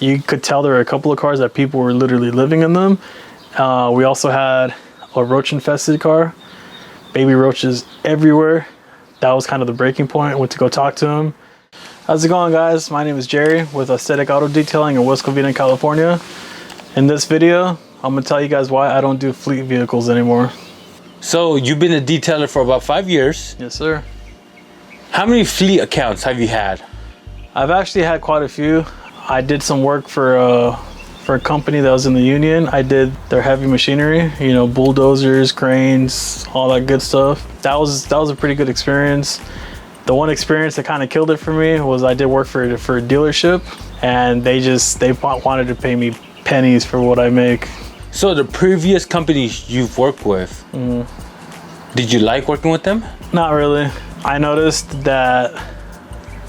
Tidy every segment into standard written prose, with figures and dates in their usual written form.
You could tell there were a couple of cars that people were literally living in them. We also had a roach infested car, baby roaches everywhere. That was kind of the breaking point. I went to go talk to him. How's it going, guys? My name is Jerry with Aesthetic Auto Detailing in West Covina, California. In this video, I'm gonna tell you guys why I don't do fleet vehicles anymore. So you've been a detailer for about 5 years. Yes, sir. How many fleet accounts have you had? I've actually had quite a few. I did some work for a company that was in the union. I did their heavy machinery, you know, bulldozers, cranes, all that good stuff. That was a pretty good experience. The one experience that kind of killed it for me was I did work for a dealership, and they wanted to pay me pennies for what I make. So the previous companies you've worked with, did you like working with them? Not really. I noticed that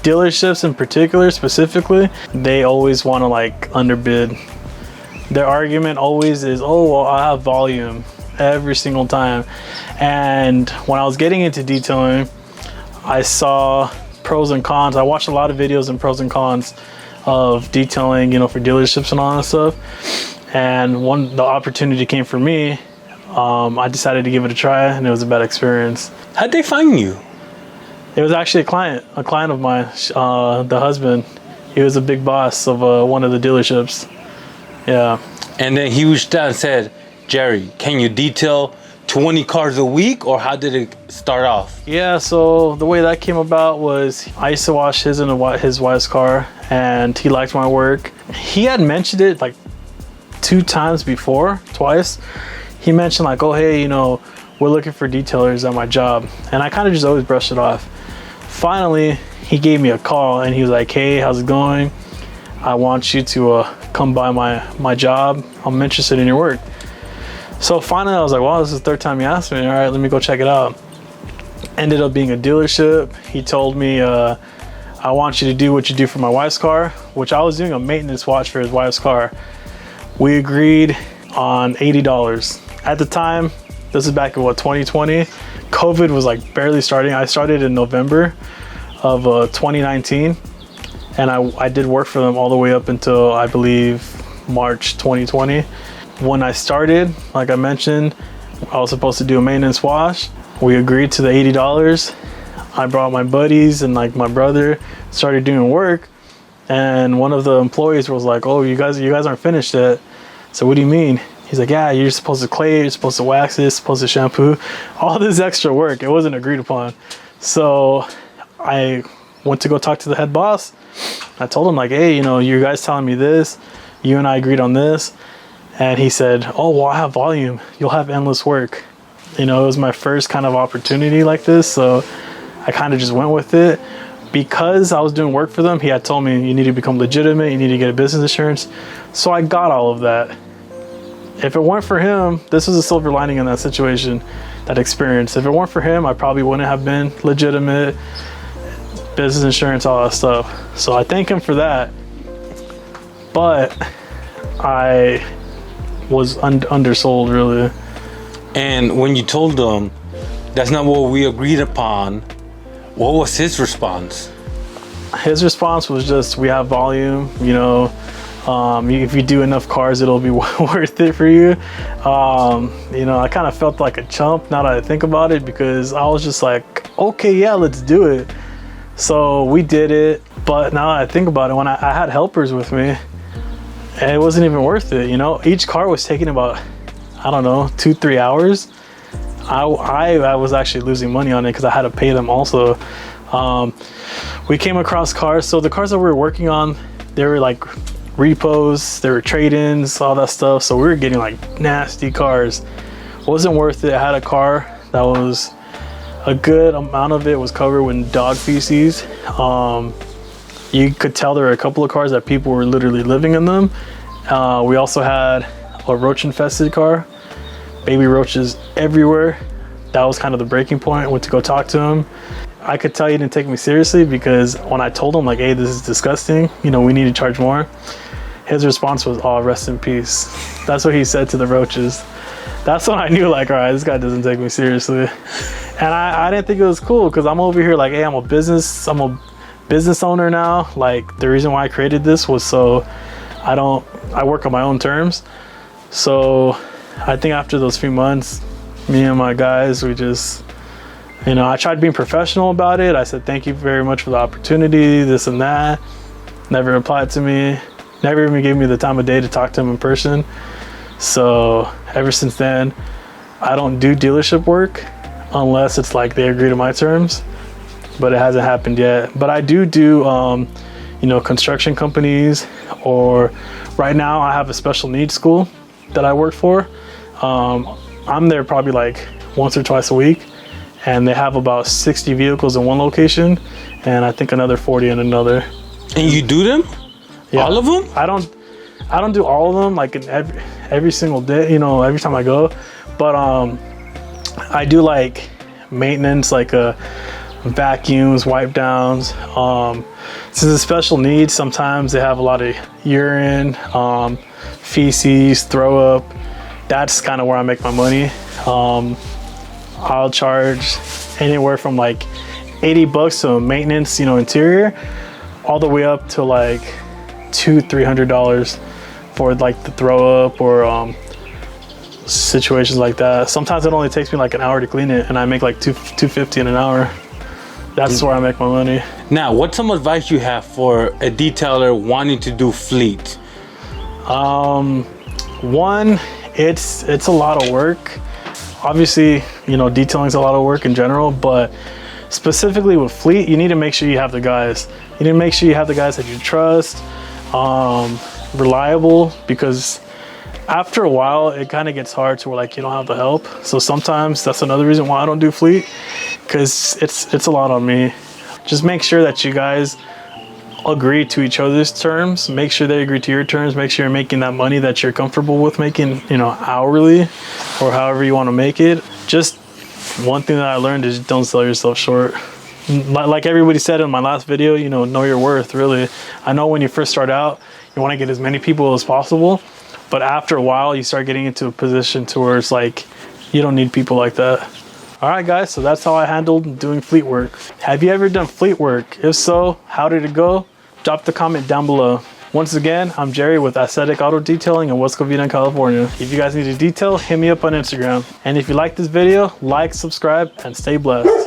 dealerships in particular, specifically, they always want to like underbid. Their argument always is, oh, well, I have volume every single time. And when I was getting into detailing, I saw pros and cons. I watched a lot of videos and pros and cons of detailing, you know, for dealerships and all that stuff. And the opportunity came for me. I decided to give it a try, and it was a bad experience. How'd they find you? It was actually a client of mine, the husband. He was a big boss of one of the dealerships. Yeah. And then he reached out and said, Jerry, can you detail 20 cars a week, or how did it start off? Yeah, so the way that came about was I used to wash his and his wife's car, and he liked my work. He had mentioned it like twice. He mentioned like, oh, hey, you know, we're looking for detailers at my job. And I kind of just always brushed it off. Finally, he gave me a call, and he was like, hey, how's it going? I want you to come by my job. I'm interested in your work. So finally I was like, well, this is the third time you asked me. All right, let me go check it out. Ended up being a dealership. He told me, I want you to do what you do for my wife's car, which I was doing a maintenance watch for his wife's car. We agreed on $80. At the time, this is back in 2020, COVID was like barely starting. I started in November of 2019, and I did work for them all the way up until, I believe, March 2020. When I started, like I mentioned, I was supposed to do a maintenance wash. We agreed to the $80. I brought my buddies and like my brother, started doing work, and one of the employees was like, oh, you guys aren't finished yet. So what do you mean? He's like, yeah, you're supposed to clay, you're supposed to wax it, supposed to shampoo, all this extra work. It wasn't agreed upon. So I went to go talk to the head boss. I told him like, hey, you know, you guys telling me this, you and I agreed on this. And he said, oh, well, I have volume. You'll have endless work. You know, it was my first kind of opportunity like this. So I kind of just went with it. Because I was doing work for them, he had told me, you need to become legitimate, you need to get a business insurance. So I got all of that. If it weren't for him, this was a silver lining in that situation, that experience. If it weren't for him, I probably wouldn't have been legitimate, business insurance, all that stuff. So I thank him for that. But I was undersold, really. And when you told them that's not what we agreed upon, what was his response? His response was just, we have volume, you know, if you do enough cars, it'll be worth it for you. You know, I kind of felt like a chump now that I think about it, because I was just like, okay, yeah, let's do it. So we did it. But now that I think about it, when I had helpers with me, it wasn't even worth it. You know, each car was taking about, I don't know, 2-3 hours. I was actually losing money on it because I had to pay them also. We came across cars. So the cars that we were working on, they were like repos, they were trade-ins, all that stuff. So we were getting like nasty cars. Wasn't worth it. I had a car that was, a good amount of it was covered with dog feces. You could tell there were a couple of cars that people were literally living in them. We also had a roach infested car, baby roaches everywhere. That was kind of the breaking point. I went to go talk to him. I could tell he didn't take me seriously, because when I told him like, hey, this is disgusting, you know, we need to charge more, his response was, oh, rest in peace. That's what he said to the roaches. That's when I knew like, all right, this guy doesn't take me seriously. And I didn't think it was cool, because I'm over here like, hey, I'm a business owner now. Like, the reason why I created this was so I work on my own terms. So I think after those few months, me and my guys, we just, you know, I tried being professional about it. I said, thank you very much for the opportunity, this and that. Never replied to me, never even gave me the time of day to talk to him in person. So ever since then, I don't do dealership work unless it's like they agree to my terms, but it hasn't happened yet. But I do you know, construction companies, or right now I have a special needs school that I work for. I'm there probably like once or twice a week, and they have about 60 vehicles in one location and I think another 40 in another. And you do them? Yeah. All of them? I don't do all of them like in every single day, you know, every time I go, but I do like maintenance, like vacuums, wipe downs. Since it's special needs, sometimes they have a lot of urine, feces, throw up. That's kind of where I make my money. I'll charge anywhere from like $80 to maintenance, you know, interior, all the way up to like $200-300 for like the throw up or situations like that. Sometimes it only takes me like an hour to clean it, and I make like $250 in an hour. That's where I make my money. Now, what's some advice you have for a detailer wanting to do fleet? One, it's a lot of work. Obviously, you know, detailing is a lot of work in general, but specifically with fleet, you need to make sure you have the guys. You need to make sure you have the guys that you trust, reliable, because after a while, it kind of gets hard to where like you don't have the help. So sometimes that's another reason why I don't do fleet, because it's a lot on me. Just make sure that you guys agree to each other's terms. Make sure they agree to your terms. Make sure you're making that money that you're comfortable with making, you know, hourly or however you want to make it. Just one thing that I learned is don't sell yourself short. Like everybody said in my last video, you know your worth, really. I know when you first start out, you want to get as many people as possible, but after a while, you start getting into a position to where it's like, you don't need people like that. All right, guys, so that's how I handled doing fleet work. Have you ever done fleet work? If so, how did it go? Drop the comment down below. Once again, I'm Jerry with Aesthetic Auto Detailing in West Covina, California. If you guys need a detail, hit me up on Instagram. And if you like this video, like, subscribe, and stay blessed.